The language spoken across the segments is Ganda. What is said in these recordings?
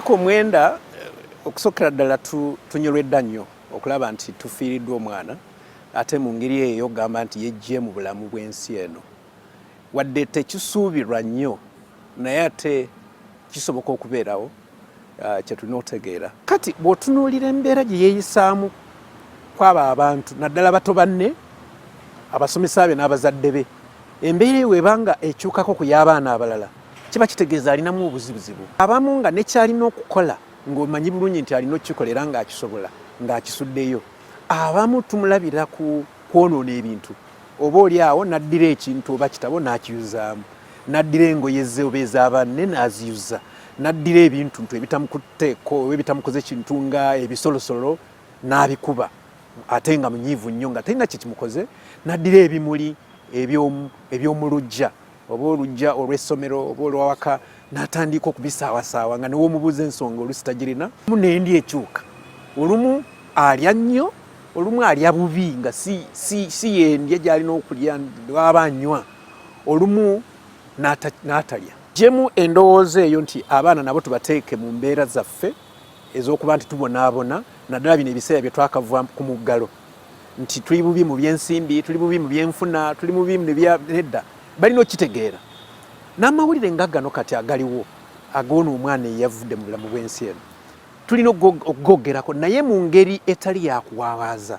myaka omwenda okusokera ddala tunyolwedda nnyo okulaba nti tufiiriddwa omwana ate mu ngeri eyo gamba nti yejje mu bulamu bw'ensi eno wadde tekisuubirwa nnyo naye ate kisoboka okubeerawo kye tulina otegeera kati bw'otunuulira embeera gye yeeyisaamu kwaba abantu naddala bato banne abasomesa be n'abazadde be embeera eyo ebanga ekyukako ku y'abaana abalala kiba kitegeeza alinamu obuzibuzibu abamu nga nekyalina okukola ng'omanyi bulungi nti alina okukikolera ng'akisobola ng'akisuddeyo abamu tumulabira ku kwonoona ebintu oba olyawo naddira ekintu oba kitabo n'akiyuzaamu naddira engoye ze oba ez'abanne n'aziyuza naddira ebintu ebitamukutteeko oba ebitamukoze kintu nga ebisolosolo n'abikuba ate nga munyiivu nnyo nga talina kye kimukoze naddira ebimuli eby'omu luggya oba olugja olw'essomero oba olwawaka n'atandika okubisaawasaawa nga newomubuuza ensonga oluusi tagirina nendi ekyuka olumu alya nnyo olumu alya bubi nga si yendya gy'alina okulya waba anywa olumu n'atalya gyemu endowooza eyo nti abaana nabo tubateeke mu mbeera zaffe ez'okuba nti tubonaabona naddala bino ebiseera bye twakava ku muggalo nti tuli bubi mu by'ensimbi tuli bubi mu by'enfuna tuli bubi mu nedda balina okitegeera n'amawulire nga gano kati agaliwo agoona omwana eyavudde mu bulamu bw'ensi eno tulina okugogerako naye mu ngeri etali yakuwawaaza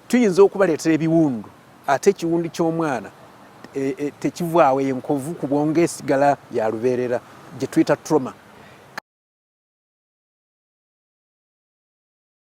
tuyinza okubaleetera ebiwundu ate ekiwundu ky'omwana tekivaawo enkovu ku bwongo esigala ya lubeerera gye tuyita trauma